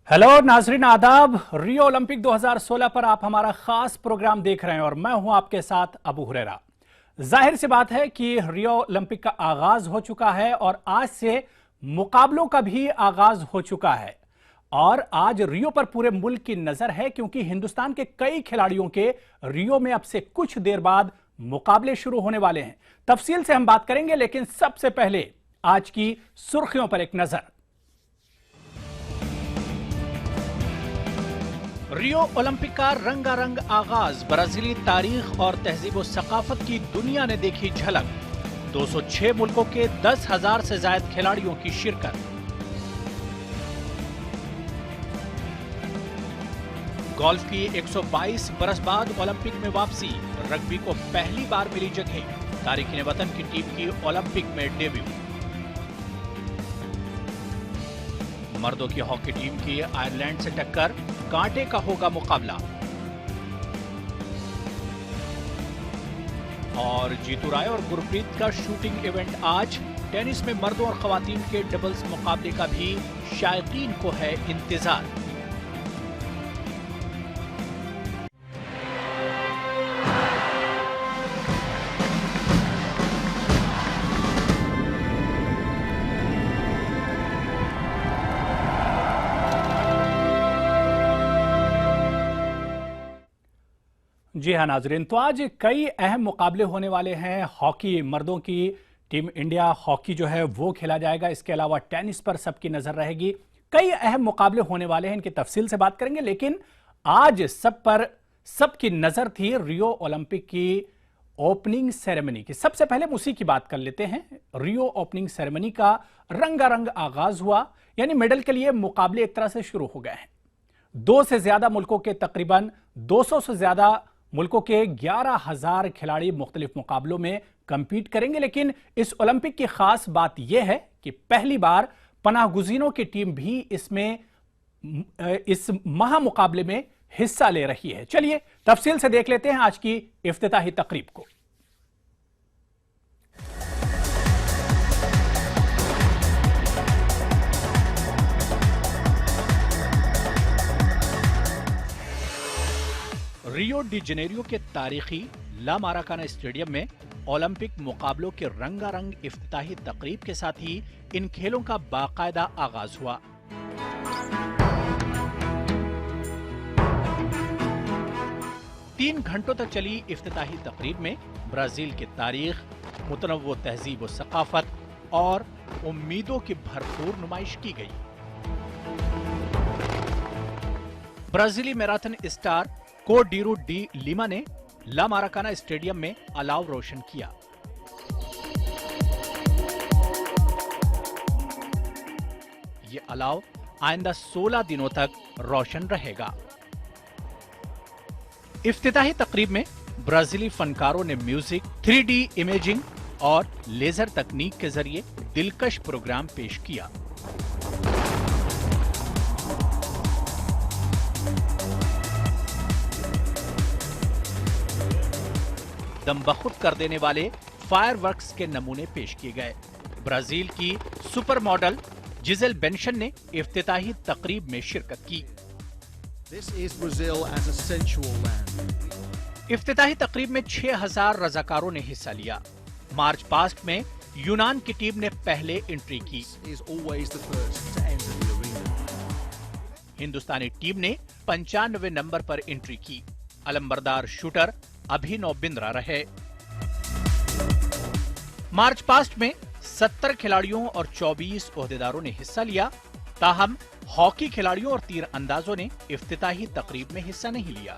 Hello नाजरीन, आदाब। Rio Olympic 2016 पर आप हमारा खास प्रोग्राम देख रहे हैं और मैं हूं आपके साथ अबू हुरैरा। जाहिर सी बात है कि रियो ओलंपिक का आगाज हो चुका है और आज से मुकाबलों का भी आगाज हो चुका है। और आज रियो पर पूरे मुल्क की नजर है क्योंकि हिंदुस्तान के कई खिलाड़ियों के रियो में अब से कुछ देर बाद मुकाबले शुरू होने वाले हैं। तफसील से हम बात करेंगे, लेकिन सबसे पहले आज की सुर्खियों पर एक नजर। रियो ओलंपिक का रंगारंग आगाज, ब्राजीली तारीख और तहजीब व सकाफत की दुनिया ने देखी झलक। 206 मुल्कों के 10,000 से ज्यादा खिलाड़ियों की शिरकत। गोल्फ की 122 बरस बाद ओलंपिक में वापसी, रग्बी को पहली बार मिली जगह, तारिकीन वतन की टीम की ओलंपिक में डेब्यू। मर्दों की हॉकी टीम की आयरलैंड से टक्कर, कांटे का होगा मुकाबला। और जीतू राय और गुरप्रीत का शूटिंग इवेंट आज। टेनिस में मर्दों और खवातीन के डबल्स मुकाबले का भी शायकीन को है इंतजार। जी हाँ नाजरीन, तो आज कई अहम मुकाबले होने वाले हैं। हॉकी, मर्दों की टीम इंडिया हॉकी जो है वो खेला जाएगा। इसके अलावा टेनिस पर सबकी नजर रहेगी। कई अहम मुकाबले होने वाले हैं, इनकी तफसील से बात करेंगे। लेकिन आज सबकी नजर थी रियो ओलंपिक की ओपनिंग सेरेमनी की। सबसे पहले हम उसी की बात कर लेते हैं। रियो ओपनिंग सेरेमनी का रंगारंग आगाज हुआ, यानी मेडल के लिए मुकाबले एक तरह से शुरू हो गए हैं। 2 से ज्यादा मुल्कों के तकरीबन 200 से ज्यादा मुल्कों के 11,000 खिलाड़ी मुख्तलिफ मुकाबलों में कंपीट करेंगे। लेकिन इस ओलंपिक की खास बात यह है कि पहली बार पनाहगुज़ीनों की टीम भी इस महामुकाबले में हिस्सा ले रही है। चलिए तफसील से देख लेते हैं आज की इफ्तिताही तकरीब को। रियो डी जेनेरियो के तारीखी ला माराकाना स्टेडियम में ओलंपिक मुकाबलों के रंगारंग इफ्तिताही तकरीब के साथ ही इन खेलों का बाकायदा आगाज हुआ। तीन घंटों तक चली इफ्तिताही तकरीब में ब्राजील की तारीख, मुतनव्वो तहजीब व सकाफत और उम्मीदों की भरपूर नुमाइश की गई। ब्राजीली मैराथन स्टार कोर्डिरो डी लिमा ने ला माराकाना स्टेडियम में अलाव रोशन किया। ये अलाव आइंदा 16 दिनों तक रोशन रहेगा। इफ्तिताही तकरीब में ब्राजीली फनकारों ने म्यूजिक, 3D इमेजिंग और लेजर तकनीक के जरिए दिलकश प्रोग्राम पेश किया। दम बखुद कर देने वाले फायरवर्क्स के नमूने पेश किए गए। ब्राजील की सुपर मॉडल जिजेल बेंशन ने इफ्तिताही तकरीब में शिरकत की। इफ्तिताही तकरीब में 6,000 रजाकारों ने हिस्सा लिया। मार्च पास्ट में यूनान की टीम ने पहले एंट्री की। हिंदुस्तानी टीम ने 95 नंबर पर एंट्री की। अलंबरदार शूटर अभिनव बिंद्रा रहे। मार्च पास्ट में 70 खिलाड़ियों और 24 ओहदेदारों ने हिस्सा लिया। ताहम हॉकी खिलाड़ियों और तीर अंदाजों ने इफ्तिताही तकरीब में हिस्सा नहीं लिया।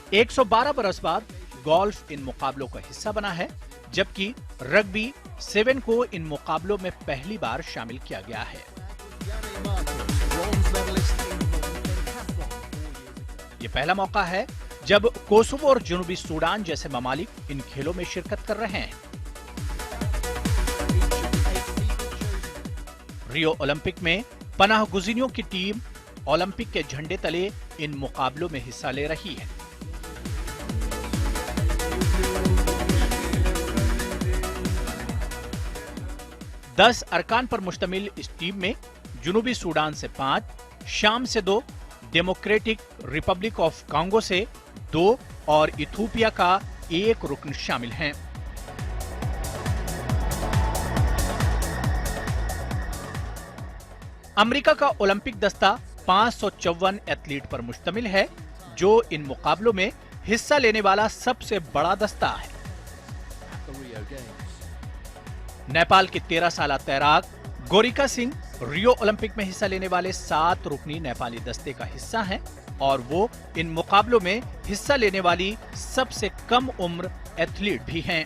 – 112 बरस बाद गोल्फ इन मुकाबलों का हिस्सा बना है, जबकि रग्बी 7 को इन मुकाबलों में पहली बार शामिल किया गया है। ये पहला मौका है जब कोसोवो और जनूबी सूडान जैसे ममालिक इन खेलों में शिरकत कर रहे हैं। रियो ओलंपिक में पनाहगुज़ीनों की टीम ओलंपिक के झंडे तले इन मुकाबलों में हिस्सा ले रही है। 10 अरकान पर मुश्तमिल इस टीम में जुनूबी सूडान से 5, शाम से 2, डेमोक्रेटिक रिपब्लिक ऑफ कांगो से 2 और इथोपिया का 1 रुकन शामिल हैं। अमेरिका का ओलंपिक दस्ता 554 एथलीट पर मुश्तमिल है, जो इन मुकाबलों में हिस्सा लेने वाला सबसे बड़ा दस्ता है। नेपाल के 13 साल तैराक गोरिका सिंह रियो ओलंपिक में हिस्सा लेने वाले 7 रुकनी नेपाली दस्ते का हिस्सा हैं और वो इन मुकाबलों में हिस्सा लेने वाली सबसे कम उम्र एथलीट भी हैं।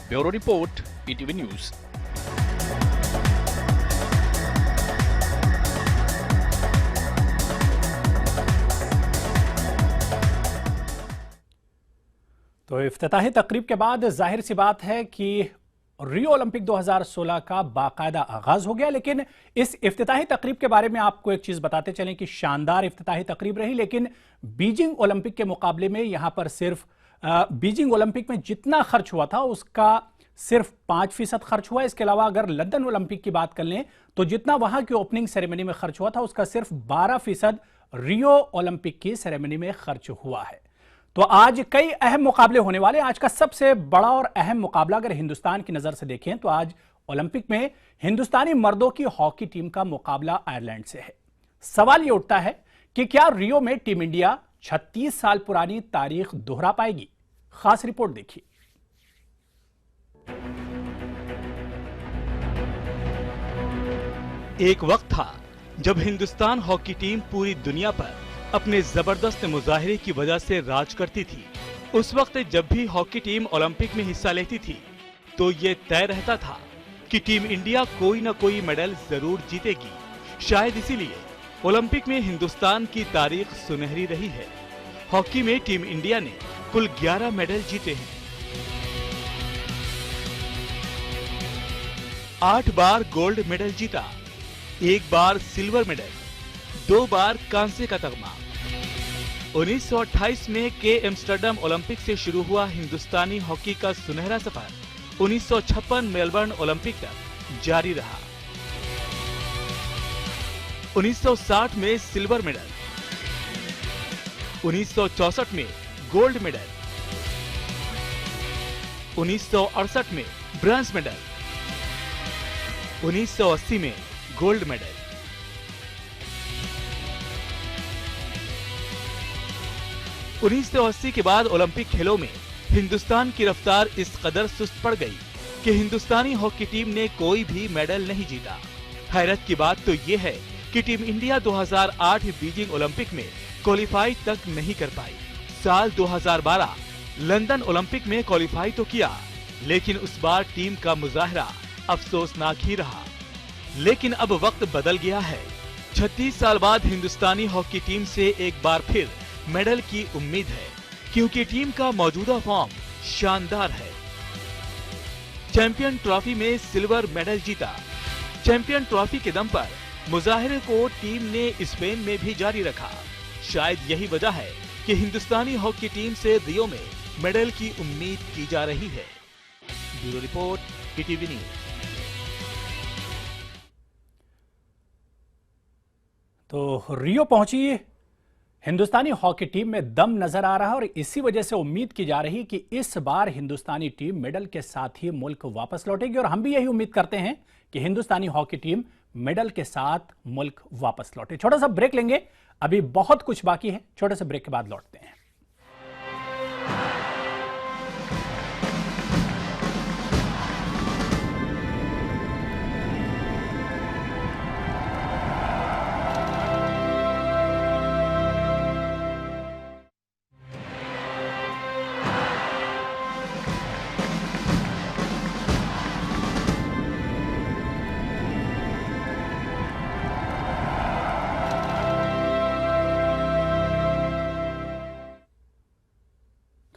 Bureau report, ETV news. तो इफ्तिताही तकरीब के बाद जाहिर सी बात है कि रियो ओलंपिक 2016 का बाकायदा आगाज हो गया, लेकिन इस इफ्तिताही तकरीब के बारे में आपको एक चीज बताते चलें कि शानदार इफ्तिताही तकरीब रही, लेकिन बीजिंग ओलंपिक के मुकाबले में यहां पर सिर्फ बीजिंग ओलंपिक में जितना खर्च हुआ था उसका सिर्फ 5% खर्च हुआ। इसके अलावा अगर लंदन ओलंपिक की बात कर लें तो जितना वहां की ओपनिंग सेरेमनी में खर्च हुआ था उसका सिर्फ 12% रियो ओलंपिक की सेरेमनी में खर्च हुआ है। तो आज कई अहम मुकाबले होने वाले। आज का सबसे बड़ा और अहम मुकाबला अगर हिंदुस्तान की नजर से देखें तो आज ओलंपिक में हिंदुस्तानी मर्दों की हॉकी टीम का मुकाबला आयरलैंड से है। सवाल यह उठता है कि क्या रियो में टीम इंडिया 36 साल पुरानी तारीख दोहरा पाएगी? खास रिपोर्ट देखिए। एक वक्त था जब हिंदुस्तान हॉकी टीम पूरी दुनिया पर अपने जबरदस्त मुजाहिरे की वजह से राज करती थी। उस वक्त जब भी हॉकी टीम ओलंपिक में हिस्सा लेती थी तो ये तय रहता था कि टीम इंडिया कोई न कोई मेडल जरूर जीतेगी। शायद इसीलिए ओलंपिक में हिंदुस्तान की तारीख सुनहरी रही है। हॉकी में टीम इंडिया ने कुल 11 मेडल जीते हैं। 8 बार गोल्ड मेडल जीता, 1 बार सिल्वर मेडल, 2 बार कांसे का तगमा। 1928 में के एम्स्टर्डम ओलंपिक से शुरू हुआ हिंदुस्तानी हॉकी का सुनहरा सफर 1956 मेलबर्न ओलंपिक तक जारी रहा। 1960 में सिल्वर मेडल, 1964 में गोल्ड मेडल, 1968 में ब्रॉन्ज मेडल, 1980 में गोल्ड मेडल। 1980 के बाद ओलंपिक खेलों में हिंदुस्तान की रफ्तार इस कदर सुस्त पड़ गई कि हिंदुस्तानी हॉकी टीम ने कोई भी मेडल नहीं जीता। हैरत की बात तो ये है कि टीम इंडिया 2008 बीजिंग ओलंपिक में क्वालिफाई तक नहीं कर पाई। साल 2012 लंदन ओलंपिक में क्वालिफाई तो किया, लेकिन उस बार टीम का मुजाहरा अफसोसनाक ही रहा। लेकिन अब वक्त बदल गया है। 36 साल बाद हिंदुस्तानी हॉकी टीम से एक बार फिर मेडल की उम्मीद है, क्योंकि टीम का मौजूदा फॉर्म शानदार है। चैंपियन ट्रॉफी में सिल्वर मेडल जीता। चैंपियन ट्रॉफी के दम पर मुजाहिरे को टीम ने स्पेन में भी जारी रखा। शायद यही वजह है कि हिंदुस्तानी हॉकी टीम से रियो में मेडल की उम्मीद की जा रही है। Bureau report, ETV news. तो रियो पहुंची हिंदुस्तानी हॉकी टीम में दम नजर आ रहा है और इसी वजह से उम्मीद की जा रही है कि इस बार हिंदुस्तानी टीम मेडल के साथ ही मुल्क वापस लौटेगी और हम भी यही उम्मीद करते हैं कि हिंदुस्तानी हॉकी टीम मेडल के साथ मुल्क वापस लौटे। छोटा सा ब्रेक लेंगे, अभी बहुत कुछ बाकी है। छोटे से ब्रेक के बाद लौटते हैं।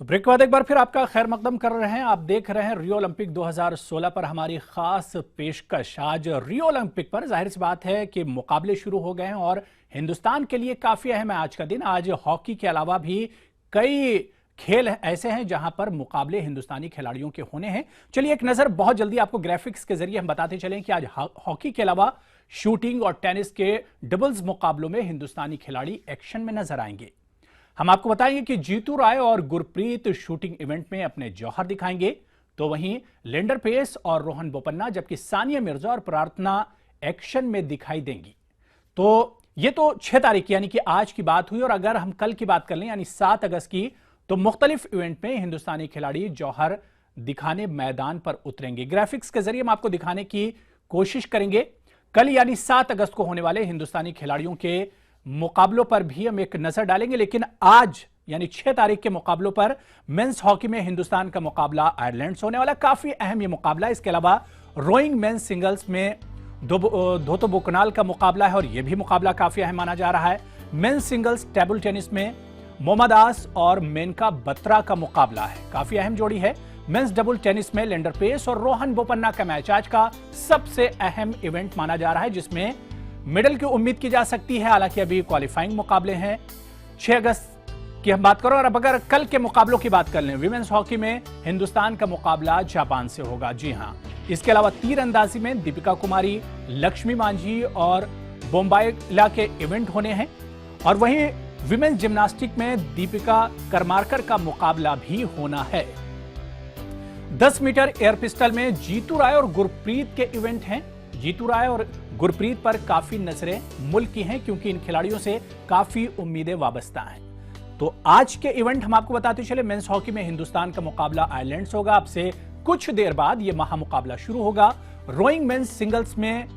तो ब्रेक के बाद एक बार फिर आपका खैर मकदम कर रहे हैं। आप देख रहे हैं रियो ओलंपिक 2016 पर हमारी खास पेशकश। आज रियो ओलंपिक पर जाहिर सी बात है कि मुकाबले शुरू हो गए हैं और हिंदुस्तान के लिए काफी अहम है आज का दिन। आज हॉकी के अलावा भी कई खेल ऐसे हैं जहां पर मुकाबले हिंदुस्तानी खिलाड़ियों के होने हैं। चलिए एक नजर बहुत जल्दी आपको ग्राफिक्स के जरिए हम बताते चलें कि आज हॉकी के अलावा शूटिंग और टेनिस के डबल्स मुकाबलों में हिंदुस्तानी खिलाड़ी एक्शन में नजर आएंगे। हम आपको बताएंगे कि जीतू राय और गुरप्रीत शूटिंग इवेंट में अपने जौहर दिखाएंगे, तो वहीं लेंडर पेस और रोहन बोपन्ना, जबकि सानिया मिर्जा और प्रार्थना एक्शन में दिखाई देंगी। तो ये तो 6 तारीख यानी कि आज की बात हुई, और अगर हम कल की बात कर लें यानी 7 अगस्त की, तो मुख्तलिफ इवेंट में हिंदुस्तानी खिलाड़ी जौहर दिखाने मैदान पर उतरेंगे। ग्राफिक्स के जरिए हम आपको दिखाने की कोशिश करेंगे। कल यानी 7 अगस्त को होने वाले हिंदुस्तानी खिलाड़ियों के मुकाबलों पर भी हम एक नजर डालेंगे, लेकिन आज यानी 6 तारीख के मुकाबलों पर मेंस हॉकी में हिंदुस्तान का मुकाबला आयरलैंड से होने वाला। काफी अहम ये मुकाबला है। इसके अलावा रोइंग मेंस सिंगल्स में धोतो बुकनाल का मुकाबला है, और यह भी मुकाबला काफी अहम माना जा रहा है। मेंस सिंगल्स टेबल टेनिस में मोहम्मद आस और मेनका बत्रा का मुकाबला है, काफी अहम जोड़ी है। मेंस डबल टेनिस में लेंडर पेस और रोहन बोपन्ना का मैच आज का सबसे अहम इवेंट माना जा रहा है, जिसमें मेडल की उम्मीद की जा सकती है। हालांकि अभी क्वालिफाइंग मुकाबले हैं। 6 अगस्त की हम बात करो, और अब अगर कल के मुकाबलों की बात कर लें, विमेंस हॉकी में हिंदुस्तान का मुकाबला जापान से होगा। जी हां, इसके अलावा तीरंदाजी में दीपिका कुमारी, लक्ष्मी मांझी और बोम्बाइला के इवेंट होने हैं, और वहीं विमेंस जिम्नास्टिक में दीपिका करमारकर का मुकाबला भी होना है। 10 मीटर एयर पिस्टल में जीतू राय और गुरप्रीत के इवेंट हैं। जीतू राय और गुरप्रीत पर काफी नजरें मुल्क की हैं, क्योंकि इन खिलाड़ियों से काफी उम्मीदें वाबस्ता हैं। तो आज के इवेंट हम आपको बताते चले, मेंस हॉकी में हिंदुस्तान का मुकाबला आयरलैंड से होगा। अब से कुछ देर बाद यह महामुकाबला शुरू होगा। रोइंग मेंस सिंगल्स में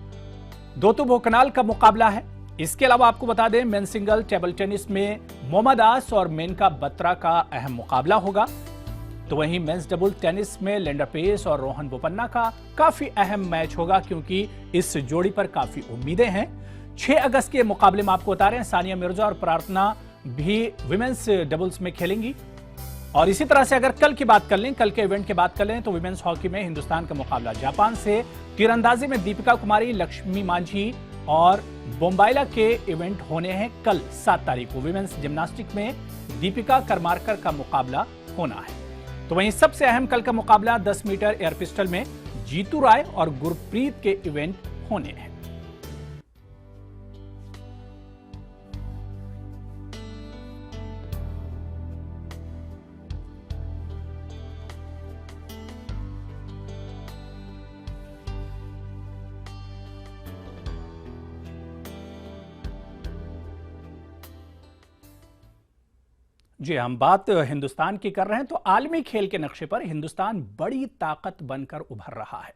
धोतो बुकनाल का मुकाबला है। इसके अलावा आपको बता दें, मेंस सिंगल टेबल टेनिस में मोहम्मद आस और मेनका बत्रा का अहम मुकाबला होगा। तो वहीं मेंस डबल टेनिस में लेंडर पेस और रोहन बोपन्ना का काफी अहम मैच होगा, क्योंकि इस जोड़ी पर काफी उम्मीदें हैं। 6 अगस्त के मुकाबले में आपको बता रहे हैं, सानिया मिर्जा और प्रार्थना भी विमेंस डबल्स में खेलेंगी। और इसी तरह से अगर कल की बात कर लें, कल के इवेंट की बात कर लें, तो विमेंस हॉकी में हिंदुस्तान का मुकाबला जापान से। तीरंदाजी में दीपिका कुमारी, लक्ष्मी मांझी और बोम्बाइला के इवेंट होने हैं कल 7 तारीख को। विमेंस जिम्नास्टिक में दीपिका करमारकर का मुकाबला होना है। तो वहीं सबसे अहम कल का मुकाबला 10 मीटर एयर पिस्टल में जीतू राय और गुरप्रीत के इवेंट होने हैं। जी, हम बात हिंदुस्तान की कर रहे हैं, तो आलमी खेल के नक्शे पर हिंदुस्तान बड़ी ताकत बनकर उभर रहा है।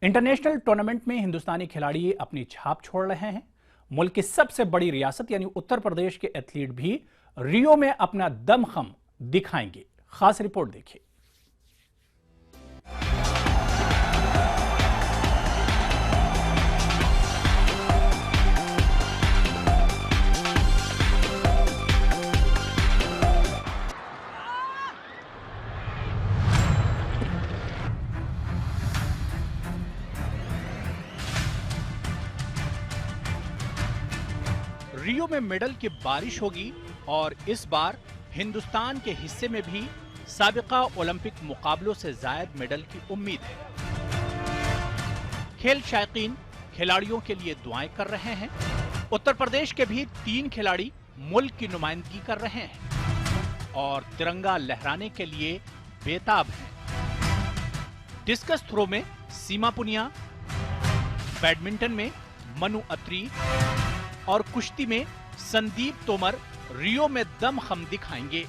इंटरनेशनल टूर्नामेंट में हिंदुस्तानी खिलाड़ी अपनी छाप छोड़ रहे हैं। मुल्क की सबसे बड़ी रियासत यानी उत्तर प्रदेश के एथलीट भी रियो में अपना दमखम दिखाएंगे। खास रिपोर्ट देखिए। रियो में मेडल की बारिश होगी, और इस बार हिंदुस्तान के हिस्से में भी साबिका ओलंपिक मुकाबलों से जायद मेडल की उम्मीद है। खेल शायकीन खिलाड़ियों के लिए दुआएं कर रहे हैं। उत्तर प्रदेश के भी 3 खिलाड़ी मुल्क की नुमाइंदगी कर रहे हैं और तिरंगा लहराने के लिए बेताब हैं। डिस्कस थ्रो में सीमा पुनिया, बैडमिंटन में मनु अत्री और कुश्ती में संदीप तोमर रियो में दमखम दिखाएंगे।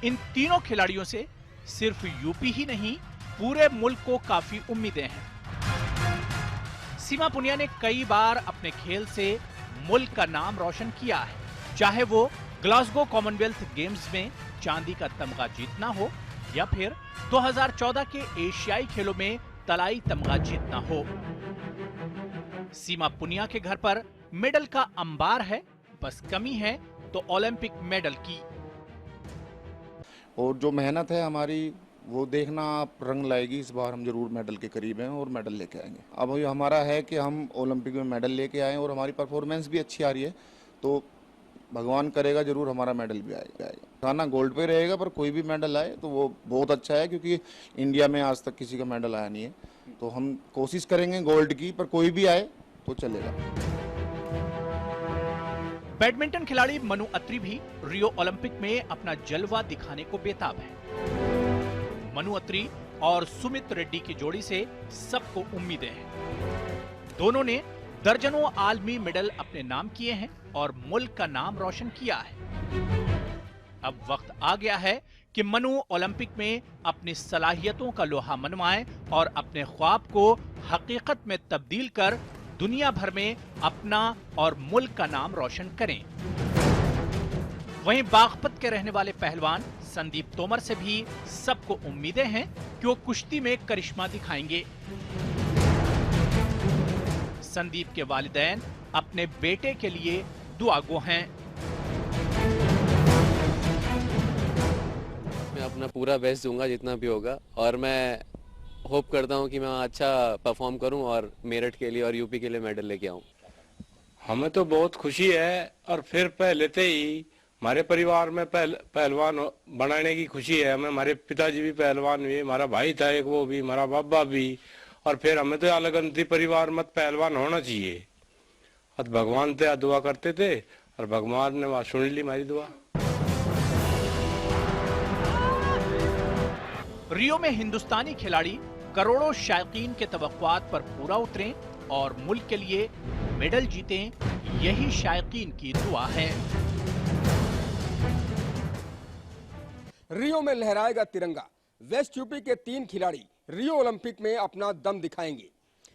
इन तीनों खिलाड़ियों से सिर्फ यूपी ही नहीं, पूरे मुल्क को काफी उम्मीदें हैं। सीमा पुनिया ने कई बार अपने खेल से मुल्क का नाम रोशन किया है, चाहे वो ग्लासगो कॉमनवेल्थ गेम्स में चांदी का तमगा जीतना हो या फिर 2014 के एशियाई खेलों में तलाई तमगा जीतना हो। सीमा पुनिया के घर पर मेडल का अंबार है, बस कमी है तो ओलंपिक मेडल की। और जो मेहनत है हमारी वो देखना आप रंग लाएगी। इस बार हम जरूर मेडल के करीब हैं और मेडल लेके आएंगे। अब हमारा है कि हम ओलंपिक में मेडल लेके आएं और हमारी परफॉर्मेंस भी अच्छी आ रही है, तो भगवान करेगा जरूर हमारा मेडल भी आएगा। खाना गोल्ड पे रहेगा, पर कोई भी मेडल आए तो वो बहुत अच्छा है, क्योंकि इंडिया में आज तक किसी का मेडल आया नहीं है। तो हम कोशिश करेंगे गोल्ड की, पर कोई भी आए तो चलेगा। बैडमिंटन खिलाड़ी मनु अत्री भी रियो ओलंपिक में अपना जलवा दिखाने को बेताब है। मनु अत्री और सुमित रेड्डी की जोड़ी से सबको उम्मीदें हैं। दोनों ने दर्जनों आलमी मेडल अपने नाम किए हैं और मुल्क का नाम रोशन किया है। अब वक्त आ गया है कि मनु ओलंपिक में अपनी सलाहियतों का लोहा मनवाएं और अपने ख्वाब को हकीकत में तब्दील कर दुनिया भर में अपना और मुल्क का नाम रोशन करें। वहीं बागपत के रहने वाले पहलवान संदीप तोमर से भी सबको उम्मीदें हैं कि वो कुश्ती में करिश्मा दिखाएंगे। संदीप के वालिदैन अपने बेटे के लिए दुआगो हैं। मैं अपना पूरा बेस्ट दूंगा जितना भी होगा, और मैं होप करता हूं कि मैं अच्छा परफॉर्म करूं और मेरठ के लिए और यूपी के लिए मेडल लेके आऊं। हमें तो बहुत खुशी है, और फिर पहले से ही हमारे परिवार में पहलवान बनाने की खुशी है। हमें हमारे पिताजी भी पहलवान हुए, हमारा भाई था एक, वो भी, हमारा बाबा भी, और फिर हमें तो अलग परिवार मत पहलवान होना चाहिए। और भगवान से दुआ करते थे और भगवान ने वहां सुन ली हमारी दुआ। रियो में हिंदुस्तानी खिलाड़ी करोड़ों शायकीन के तवक्कुआत पर पूरा उतरें और मुल्क के लिए मेडल जीतें, यही शायकीन की दुआ है। रियो में लहराएगा तिरंगा। वेस्ट यूपी के 3 खिलाड़ी रियो ओलंपिक में अपना दम दिखाएंगे।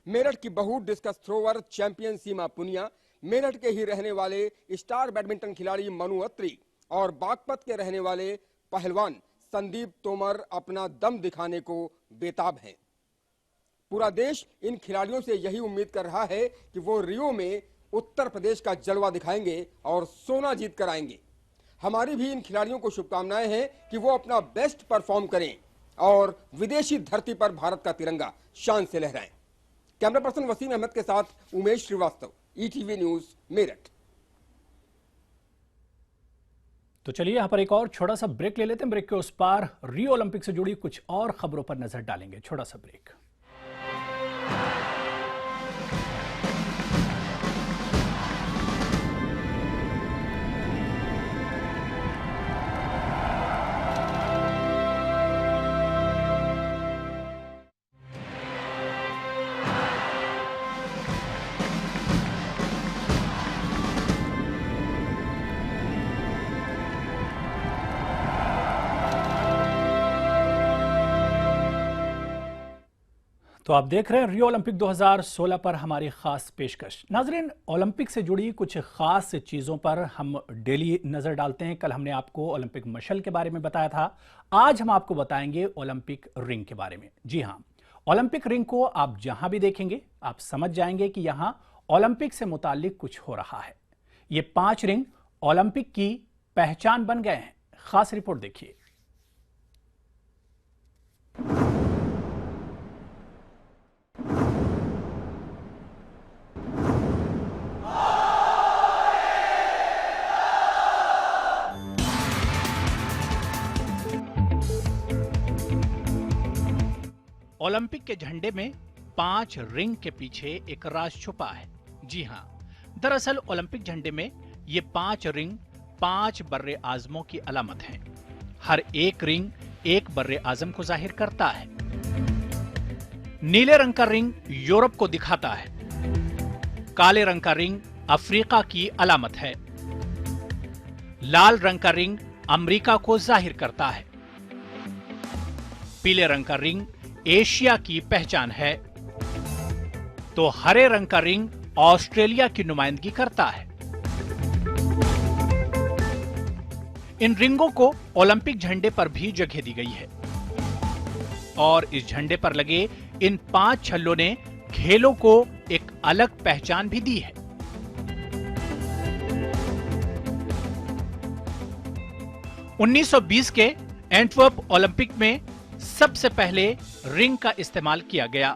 मेरठ की बहू डिस्कस थ्रोवर चैंपियन सीमा पुनिया, मेरठ के ही रहने वाले स्टार बैडमिंटन खिलाड़ी मनु अत्री और बागपत के रहने वाले पहलवान संदीप तोमर अपना दम दिखाने को बेताब हैं। पूरा देश इन खिलाड़ियों से यही उम्मीद कर रहा है कि वो रियो में उत्तर प्रदेश का जलवा दिखाएंगे और सोना जीत कर आएंगे। हमारी भी इन खिलाड़ियों को शुभकामनाएं हैं कि वो अपना बेस्ट परफॉर्म करें और विदेशी धरती पर भारत का तिरंगा शान से लहराएं। कैमरा पर्सन वसीम अहमद के साथ उमेश श्रीवास्तव, ईटीवी न्यूज, मेरठ। तो चलिए यहां पर एक और छोटा सा ब्रेक ले लेते हैं। ब्रेक के उस पार रियो ओलंपिक से जुड़ी कुछ और खबरों पर नजर डालेंगे। छोटा सा ब्रेक। तो आप देख रहे हैं रियो ओलंपिक 2016 पर हमारी खास पेशकश। नाजरीन, ओलंपिक से जुड़ी कुछ खास चीज़ों पर हम डेली नज़र डालते हैं। कल हमने आपको ओलंपिक मशल के बारे में बताया था, आज हम आपको बताएंगे ओलंपिक रिंग के बारे में। जी हाँ, ओलंपिक रिंग को आप जहां भी देखेंगे आप समझ जाएंगे कि यहां ओलंपिक से मुताल्लिक कुछ हो रहा है। ये 5 रिंग ओलंपिक की पहचान बन गए हैं। खास रिपोर्ट देखिए। ओलंपिक के झंडे में 5 रिंग के पीछे एक राज छुपा है। जी हां, दरअसल ओलंपिक झंडे में ये 5 रिंग 5 बर्रे आजमों की अलामत हैं। हर एक रिंग एक बर्रे आजम को जाहिर करता है। नीले रंग का रिंग यूरोप को दिखाता है। काले रंग का रिंग अफ्रीका की अलामत है। लाल रंग का रिंग अमेरिका को जाहिर करता है। पीले रंग का रिंग एशिया की पहचान है, तो हरे रंग का रिंग ऑस्ट्रेलिया की नुमाइंदगी करता है। इन रिंगों को ओलंपिक झंडे पर भी जगह दी गई है और इस झंडे पर लगे इन 5 छल्लों ने खेलों को एक अलग पहचान भी दी है। (1920) के एंटवर्प ओलंपिक में सबसे पहले रिंग का इस्तेमाल किया गया।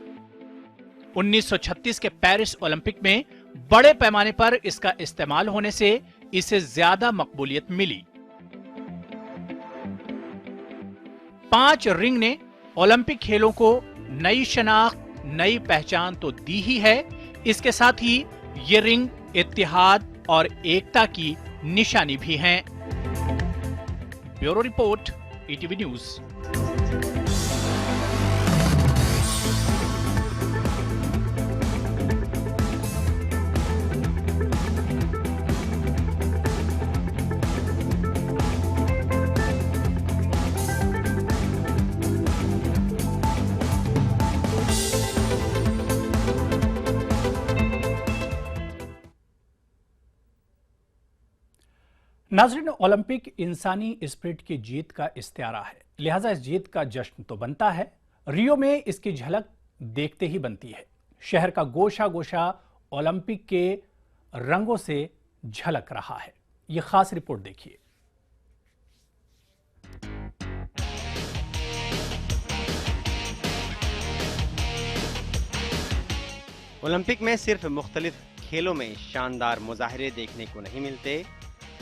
1936 के पेरिस ओलंपिक में बड़े पैमाने पर इसका इस्तेमाल होने से इसे ज्यादा मकबूलियत मिली। 5 रिंग ने ओलंपिक खेलों को नई शनाख्त, नई पहचान तो दी ही है, इसके साथ ही ये रिंग इत्तेहाद और एकता की निशानी भी हैं। Bureau report, ETV news. नाजरीन, ओलंपिक इंसानी स्पिरिट की जीत का इस्तियारा है, लिहाजा इस जीत का जश्न तो बनता है। रियो में इसकी झलक देखते ही बनती है। शहर का गोशा गोशा ओलंपिक के रंगों से झलक रहा है। यह खास रिपोर्ट देखिए। ओलंपिक में सिर्फ मुख्तलिफ खेलों में शानदार मुजाहरे देखने को नहीं मिलते,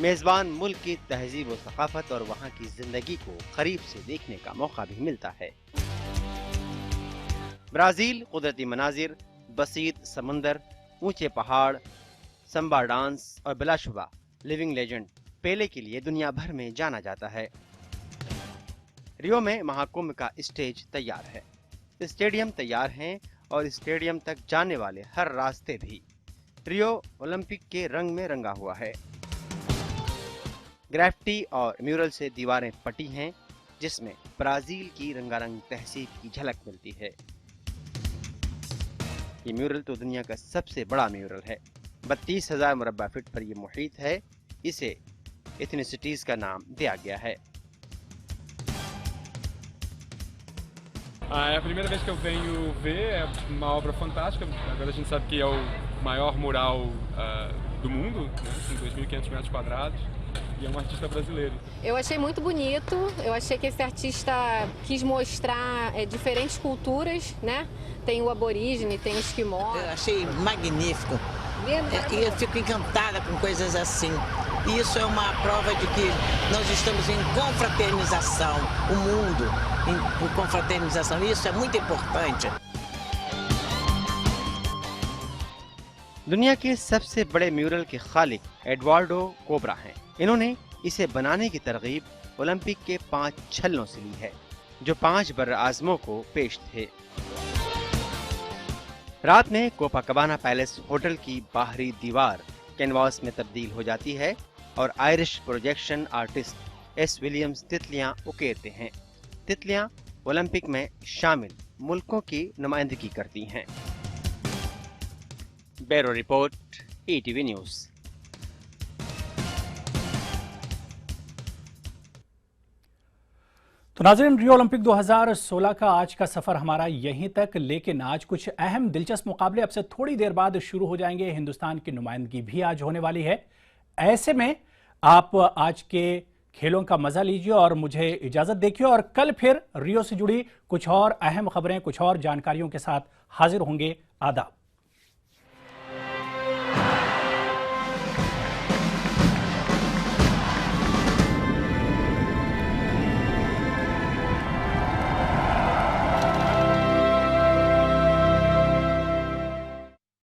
मेजबान मुल्क की तहजीब व सकाफत और वहाँ की जिंदगी को करीब से देखने का मौका भी मिलता है। ब्राजील कुदरती मनाजिर, बसीत समंदर, ऊंचे पहाड़, संबा डांस और बिलाशुबा लिविंग लेजेंड पेले के लिए दुनिया भर में जाना जाता है। रियो में महाकुंभ का स्टेज तैयार है, स्टेडियम तैयार हैं और स्टेडियम तक जाने वाले हर रास्ते भी रियो ओलंपिक के रंग में रंगा हुआ है। ग्राफिटी और म्यूरल से दीवारें पटी हैं, जिसमें ब्राजील की रंगारंग तहजीब की झलक मिलती है। ये म्यूरल तो दुनिया का सबसे बड़ा म्यूरल है। 32,000 मुरब्बा फीट पर यह मुहित है। इसे एथनिसिटीज का नाम दिया गया है। É a primeira vez que eu venho ver, é uma obra fantástica. Agora a gente sabe que é o maior mural do mundo, né, com 2.500 metros quadrados, e é um artista brasileiro. Eu achei muito bonito, eu achei que esse artista quis mostrar diferentes culturas, né? Tem o aborígene, tem o esquimó. Eu achei magnífico. E eu fico encantada com coisas assim. E isso é uma prova de que nós estamos em confraternização, o mundo em confraternização. E isso é muito importante. दुनिया के सबसे बड़े mural के खालिक Eduardo cobra हैं। इन्होंने इसे बनाने की तरगीब ओलंपिक के 5 छल्लों से ली है, जो 5 बर्र आज़मों को पेश थे। रात में कोपाकबाना पैलेस होटल की बाहरी दीवार कैनवास में तब्दील हो जाती है और Irish projection artist Ace Williams तितलियां उकेरते हैं। तितलियां ओलंपिक में शामिल मुल्कों की नुमाइंदगी करती हैं। Bureau report, ETV news. तो नाज़रीन, रियो ओलंपिक 2016 का आज का सफर हमारा यहीं तक, लेकिन आज कुछ अहम दिलचस्प मुकाबले अब से थोड़ी देर बाद शुरू हो जाएंगे। हिंदुस्तान की नुमाइंदगी भी आज होने वाली है। ऐसे में आप आज के खेलों का मजा लीजिए और मुझे इजाजत देखिए, और कल फिर रियो से जुड़ी कुछ और अहम खबरें, कुछ और जानकारियों के साथ हाजिर होंगे। आदाब।